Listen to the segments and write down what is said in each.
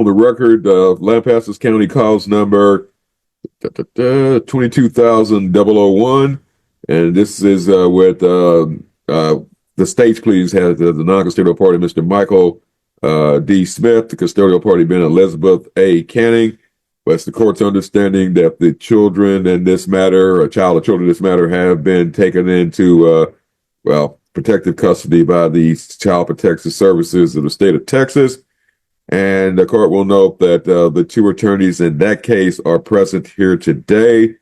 On the record, Lampasas County cause number 22,001, and this is with the state's pleas has the non-custodial party, Mr. Michael D. Smith, the custodial party being Elizabeth A. Canning. But it's the court's understanding that the children in this matter, a child or children in this matter, have been taken into, protective custody by the Child Protective Services of the state of Texas. And the court will note that the two attorneys in that case are present here today.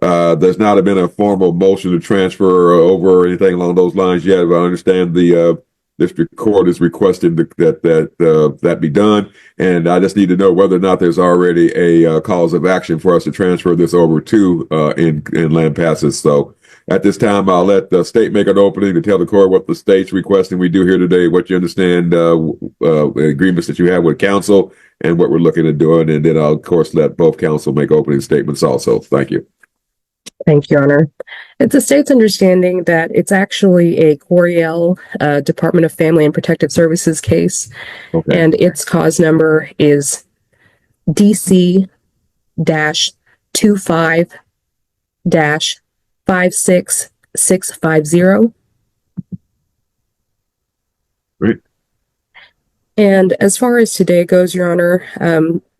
There's not been a formal motion to transfer over or anything along those lines yet, but I understand the district court is requesting that be done. And I just need to know whether or not there's already a cause of action for us to transfer this over to in Lampasas. So at this time, I'll let the state make an opening to tell the court what the state's requesting we do here today, what you understand, agreements that you have with counsel, and what we're looking at doing. And then I'll, of course, let both counsel make opening statements also. Thank you. Thank you, Your Honor. It's the state's understanding that it's actually a Coriel Department of Family and Protective Services case, okay, and its cause number is DC-25-56650. Great. And as far as today goes, Your Honor,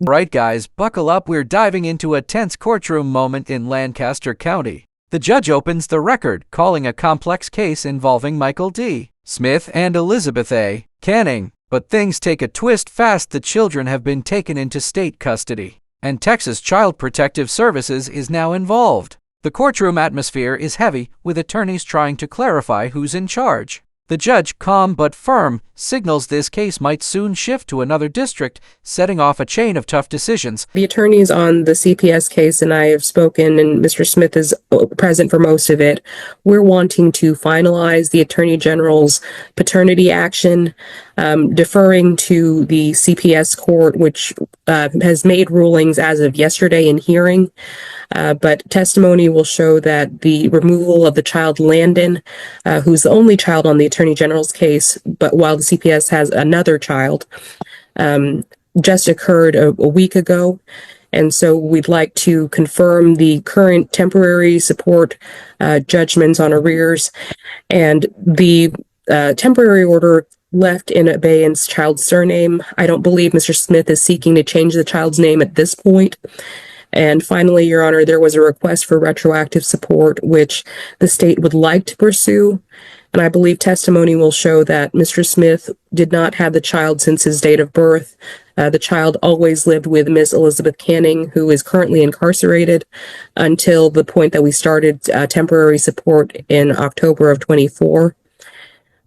right, guys, buckle up. We're diving into a tense courtroom moment in Lancaster County. The judge opens the record, calling a complex case involving Michael D. Smith and Elizabeth A. Canning. But things take a twist fast. The children have been taken into state custody, and Texas Child Protective Services is now involved. The courtroom atmosphere is heavy, with attorneys trying to clarify who's in charge. The judge, calm but firm, signals this case might soon shift to another district, setting off a chain of tough decisions. The attorneys on the CPS case and I have spoken, and Mr. Smith is present for most of it. We're wanting to finalize the Attorney General's paternity action, deferring to the CPS court, which has made rulings as of yesterday in hearing. But testimony will show that the removal of the child Landon, who's the only child on the Attorney General's case, but while the CPS has another child, just occurred a week ago. And so we'd like to confirm the current temporary support judgments on arrears, and the temporary order left in abeyance child's surname. I don't believe Mr. Smith is seeking to change the child's name at this point. And finally, Your Honor, there was a request for retroactive support, which the state would like to pursue. And I believe testimony will show that Mr. Smith did not have the child since his date of birth. The child always lived with Miss Elizabeth Canning, who is currently incarcerated, until the point that we started temporary support in October of 24.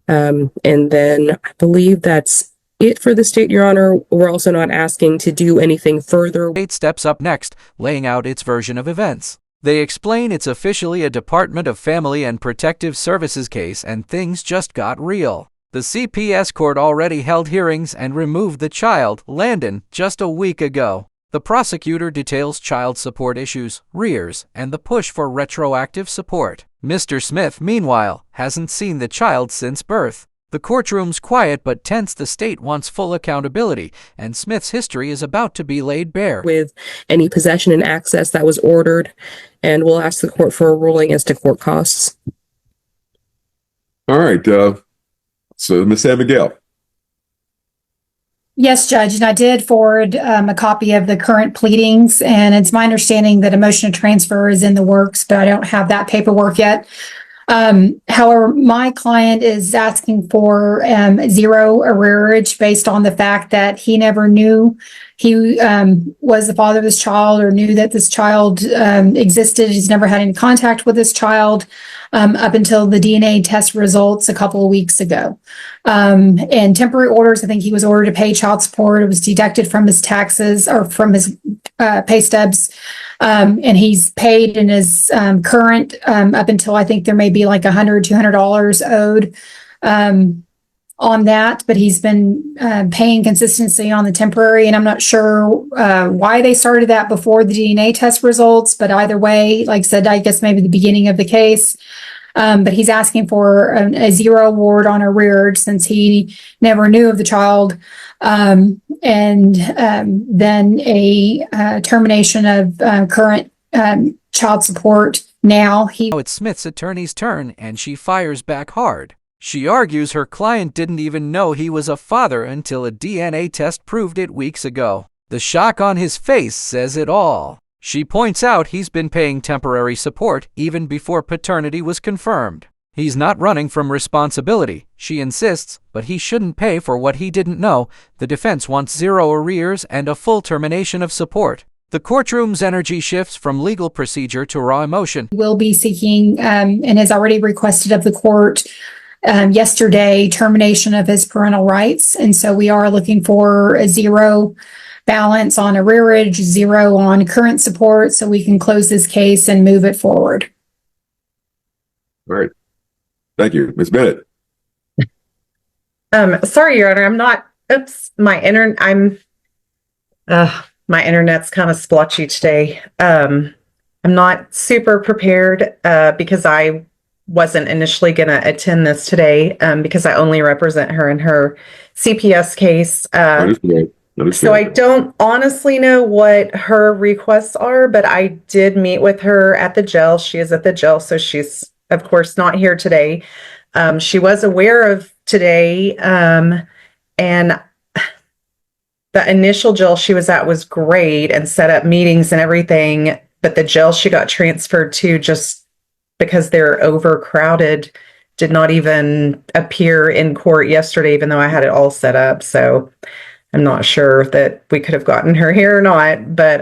And then I believe that's it for the state, Your Honor. We're also not asking to do anything further. State steps up next, laying out its version of events. They explain it's officially a Department of Family and Protective Services case, and things just got real. The CPS court already held hearings and removed the child, Landon, just a week ago. The prosecutor details child support issues, rears, and the push for retroactive support. Mr. Smith, meanwhile, hasn't seen the child since birth. The courtroom's quiet but tense. The state wants full accountability, and Smith's history is about to be laid bare. With any possession and access that was ordered, and we'll ask the court for a ruling as to court costs. All right. So, Ms. San Miguel. Yes, Judge, and I did forward a copy of the current pleadings, and it's my understanding that a motion to transfer is in the works, but I don't have that paperwork yet. However, my client is asking for zero arrearage based on the fact that he never knew he was the father of this child, or knew that this child existed. He's never had any contact with this child up until the DNA test results a couple of weeks ago. And temporary orders, I think he was ordered to pay child support. It was deducted from his taxes, or from his pay stubs. And he's paid in his current up until, I think there may be like $100, $200 owed on that, but he's been paying consistency on the temporary, and I'm not sure why they started that before the DNA test results, but either way, like I said, I guess maybe the beginning of the case. But he's asking for a zero award on arrearage since he never knew of the child. And then a termination of current child support. Now It's Smith's attorney's turn, and she fires back hard. She argues her client didn't even know he was a father until a DNA test proved it weeks ago. The shock on his face says it all. She points out he's been paying temporary support even before paternity was confirmed. He's not running from responsibility, she insists, but he shouldn't pay for what he didn't know. The defense wants zero arrears and a full termination of support. The courtroom's energy shifts from legal procedure to raw emotion. will be seeking and has already requested of the court yesterday termination of his parental rights. And so we are looking for a zero balance on arrearage, zero on current support, so we can close this case and move it forward. All right. Thank you. Ms. Bennett. Sorry, Your Honor, I'm not, my internet's kind of splotchy today. I'm not super prepared because I wasn't initially going to attend this today because I only represent her in her CPS case. So I don't honestly know what her requests are, but I did meet with her at the jail. She is at the jail, so she's, of course, not here today. She was aware of today, and the initial jail she was at was great and set up meetings and everything, but the jail she got transferred to, just because they're overcrowded, did not even appear in court yesterday, even though I had it all set up. So I'm not sure that we could have gotten her here or not, but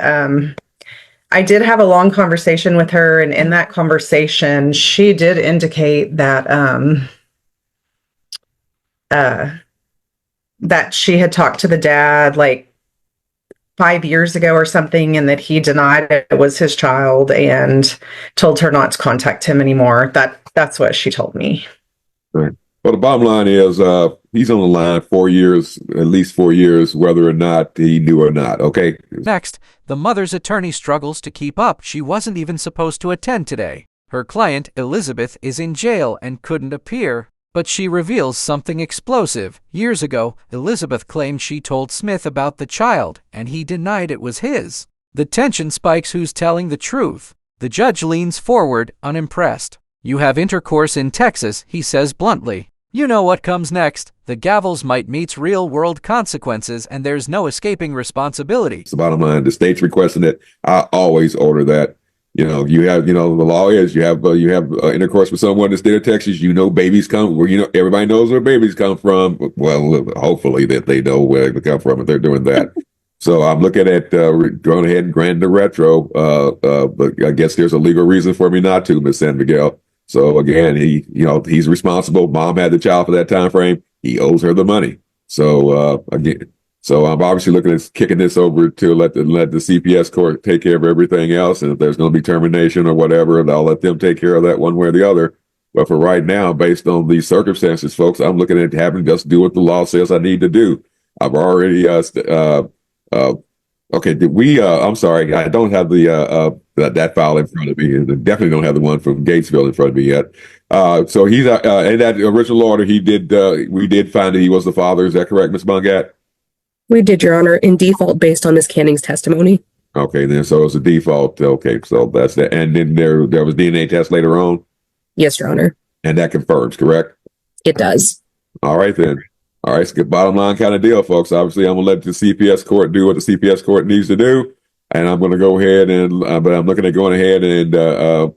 I did have a long conversation with her, and in that conversation, she did indicate that that she had talked to the dad like 5 years ago or something, and that he denied it was his child and told her not to contact him anymore. That's what she told me. Right. Well, the bottom line is he's on the line 4 years, at least 4 years, whether or not he knew or not. Okay. Next, the mother's attorney struggles to keep up. She wasn't even supposed to attend today. Her client, Elizabeth, is in jail and couldn't appear, but she reveals something explosive. Years ago, Elizabeth claimed she told Smith about the child, and he denied it was his. The tension spikes. Who's telling the truth? The judge leans forward, unimpressed. You have intercourse in Texas, he says bluntly. You know what comes next. The gavels might meet real-world consequences, and there's no escaping responsibility. It's the bottom line. The state's requesting it. I always order that. You know, you have, the law is you have intercourse with someone in the state of Texas. You know, babies come where, everybody knows where babies come from. Well, hopefully that they know where they come from if they're doing that. So I'm looking at going ahead and granting the retro. But I guess there's a legal reason for me not to, Ms. San Miguel. So again, he's responsible. Mom had the child for that time frame. He owes her the money. So so I'm obviously looking at kicking this over to let the CPS court take care of everything else. And if there's going to be termination or whatever, I'll let them take care of that one way or the other. But for right now, based on these circumstances, folks, I'm looking at having just do what the law says I need to do. I've already okay, I'm sorry, I don't have that file in front of me. I definitely don't have the one from Gatesville in front of me yet. So he's in that original order, we did find that he was the father. Is that correct, Ms. Bungat? We did, Your Honor, in default based on Ms. Canning's testimony. Okay, then so it's a default. Okay, so that's that. And then there was DNA test later on? Yes, Your Honor. And that confirms, correct? It does. All right, then. All right, it's a good bottom line kind of deal, folks. Obviously, I'm going to let the CPS court do what the CPS court needs to do. And I'm going to go ahead and, but I'm looking at going ahead and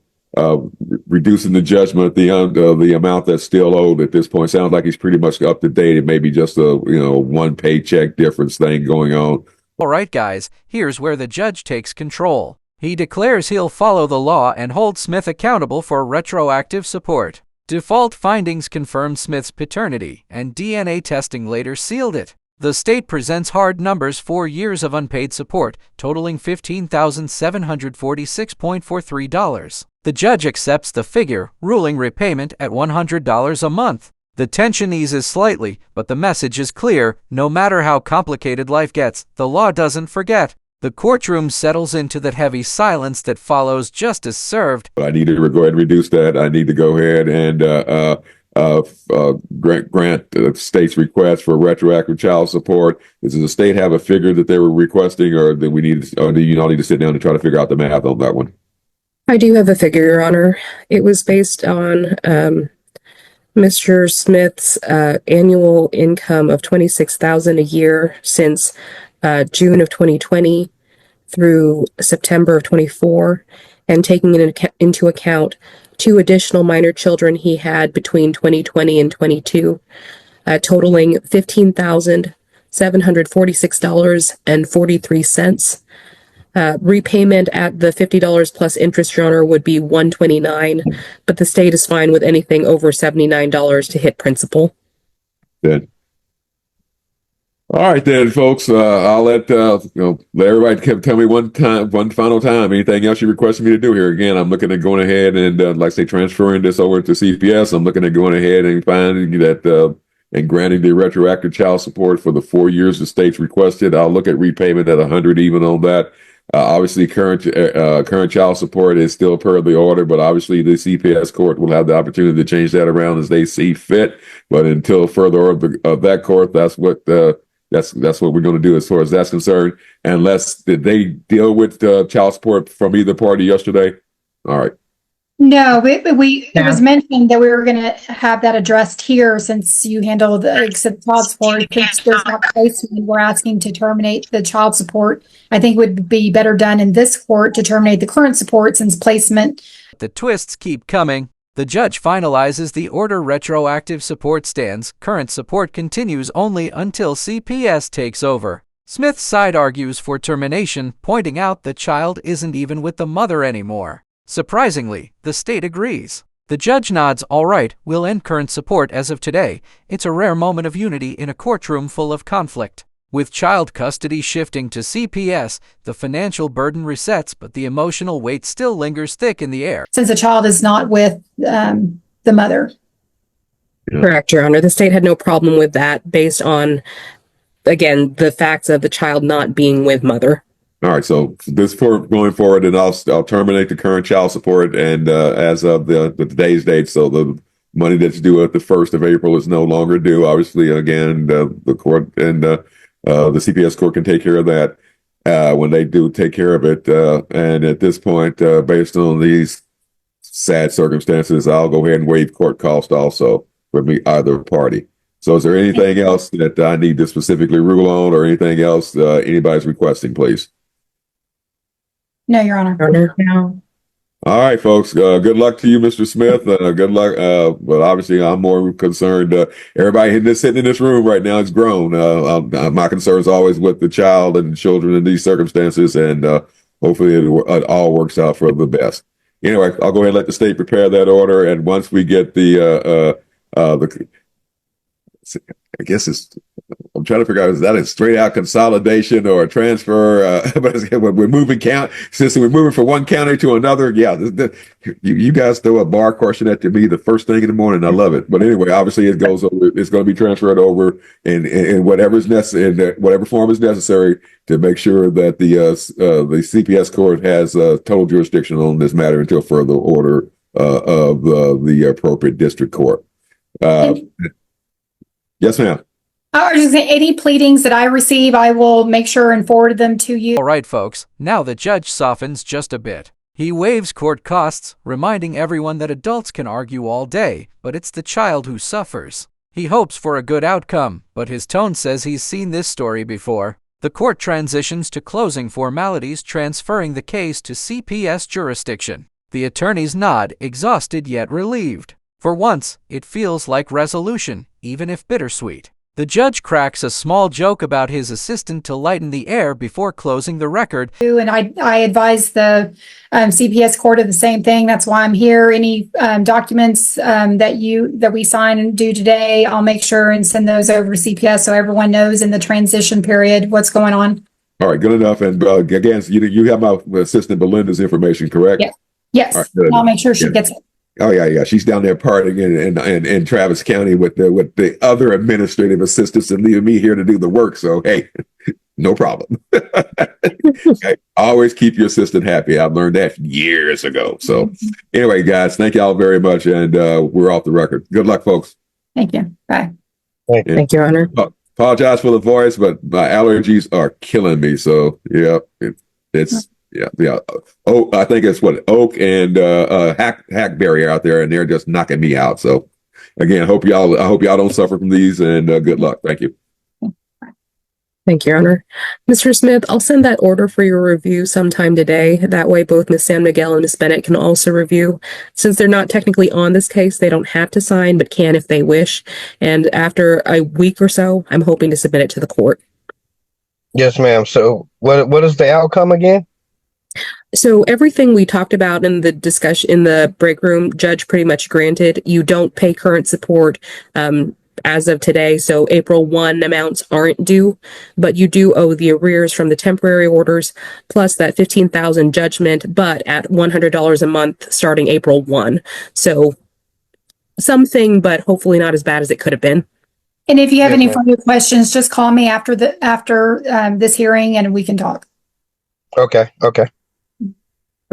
reducing the judgment, the amount that's still owed at this point. Sounds like he's pretty much up to date. It may be just a, one paycheck difference thing going on. All right, guys, here's where the judge takes control. He declares he'll follow the law and hold Smith accountable for retroactive support. Default findings confirmed Smith's paternity, and DNA testing later sealed it. The state presents hard numbers: 4 years of unpaid support, totaling $15,746.43. The judge accepts the figure, ruling repayment at $100 a month. The tension eases slightly, but the message is clear: no matter how complicated life gets, the law doesn't forget. The courtroom settles into that heavy silence that follows justice served. I need to go ahead and reduce that. I need to go ahead and grant the state's request for retroactive child support. Does the state have a figure that they were requesting, or do you all need to sit down and try to figure out the math on that one? I do have a figure, Your Honor. It was based on Mr. Smith's annual income of $26,000 a year since June of 2020 through September of 24, and taking into account 2 additional minor children he had between 2020 and 22, totaling $15,746.43. Repayment at the $50 plus interest, Your Honor, would be $129, but the state is fine with anything over $79 to hit principal. Good. All right, then, folks. I'll let everybody tell me one final time. Anything else you requested me to do here? Again, I'm looking at going ahead and, like I say, transferring this over to CPS. I'm looking at going ahead and finding that and granting the retroactive child support for the 4 years the state's requested. I'll look at repayment at 100 even on that. Obviously, current child support is still per the order, but obviously the CPS court will have the opportunity to change that around as they see fit. But until further order of that court, that's what we're going to do as far as that's concerned. Unless did they deal with child support from either party yesterday? All right. No, it was mentioned that we were going to have that addressed here since you handled the child support. Since there's not placement, we're asking to terminate the child support. I think it would be better done in this court to terminate the current support since placement. The twists keep coming. The judge finalizes the order. Retroactive support stands. Current support continues only until CPS takes over. Smith's side argues for termination, pointing out the child isn't even with the mother anymore. Surprisingly, the state agrees. The judge nods, all right, we'll end current support as of today. It's a rare moment of unity in a courtroom full of conflict. With child custody shifting to CPS, the financial burden resets, but the emotional weight still lingers thick in the air. Since the child is not with the mother. Yeah. Correct, Your Honor. The state had no problem with that based on, again, the facts of the child not being with mother. All right, so this going forward, and I'll terminate the current child support, and as of the today's date, so the money that's due at the 1st of April is no longer due. Obviously, again, the court and the CPS court can take care of that when they do take care of it. And at this point, based on these sad circumstances, I'll go ahead and waive court cost also for either party. So, is there anything else that I need to specifically rule on, or anything else anybody's requesting, please? No, Your Honor. No. All right, folks. Good luck to you, Mr. Smith. Good luck. But obviously, I'm more concerned. Everybody sitting in this room right now is grown. My concern is always with the child and children in these circumstances, and hopefully it all works out for the best. Anyway, I'll go ahead and let the state prepare that order, and once we get I guess I'm trying to figure out, is that a straight out consolidation or a transfer? But we're moving since we're moving from one county to another. Yeah, you guys throw a bar question at me the first thing in the morning. I love it. But anyway, obviously it goes over. It's going to be transferred over in whatever's necessary, in whatever form is necessary to make sure that the CPS court has total jurisdiction on this matter until further order of the appropriate district court. Yes, ma'am. I was just saying, any pleadings that I receive, I will make sure and forward them to you. All right, folks, now the judge softens just a bit. He waives court costs, reminding everyone that adults can argue all day, but it's the child who suffers. He hopes for a good outcome, but his tone says he's seen this story before. The court transitions to closing formalities, transferring the case to CPS jurisdiction. The attorneys nod, exhausted yet relieved. For once, it feels like resolution, even if bittersweet. The judge cracks a small joke about his assistant to lighten the air before closing the record. And I advise the CPS court of the same thing. That's why I'm here. Any documents that we sign and do today, I'll make sure and send those over to CPS so everyone knows in the transition period what's going on. All right, good enough. And again, you have my assistant Belinda's information, correct? Yes. Yes. Right, I'll make sure she gets it. Oh yeah. She's down there partying in Travis County with the other administrative assistants and leaving me here to do the work. So hey, no problem. Okay. Always keep your assistant happy. I've learned that years ago. So anyway, guys, thank y'all very much. And we're off the record. Good luck, folks. Thank you. Bye. And Thank you, Your Honor. apologize for the voice, but my allergies are killing me. So yeah, it's yeah. Oh, I think it's what oak and hackberry out there, and they're just knocking me out. So again, I hope y'all don't suffer from these, and good luck. Thank you. Thank you, Your Honor. Mr. Smith, I'll send that order for your review sometime today. That way both Ms. San Miguel and Ms. Bennett can also review. Since they're not technically on this case, they don't have to sign, but can if they wish. And after a week or so, I'm hoping to submit it to the court. Yes, ma'am. So what is the outcome again? So everything we talked about in the discussion in the break room, judge pretty much granted. You don't pay current support as of today, so April 1 amounts aren't due, but you do owe the arrears from the temporary orders plus that $15,000 judgment, but at $100 a month starting April 1. So something, but hopefully not as bad as it could have been. And if you have Yes, any ma'am. further questions, just call me after this hearing and we can talk. Okay.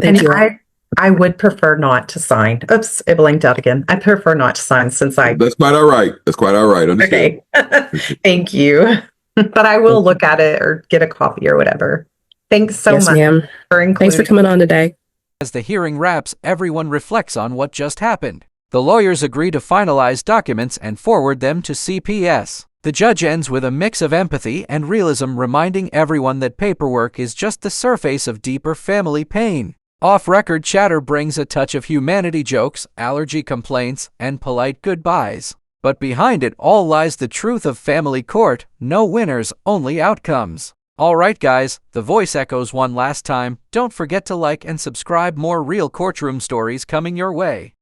Thank you. I would prefer not to sign. Oops, it blinked out again. I prefer not to sign since I. That's quite all right. That's quite all right. Understand. Okay. Thank you. But I will look at it or get a copy or whatever. Thanks so Yes, much ma'am. for including. Thanks for coming on today. As the hearing wraps, everyone reflects on what just happened. The lawyers agree to finalize documents and forward them to CPS. The judge ends with a mix of empathy and realism, reminding everyone that paperwork is just the surface of deeper family pain. Off-record chatter brings a touch of humanity jokes, allergy complaints, and polite goodbyes. But behind it all lies the truth of family court: no winners, only outcomes. Alright guys, the voice echoes one last time. Don't forget to like and subscribe. More real courtroom stories coming your way.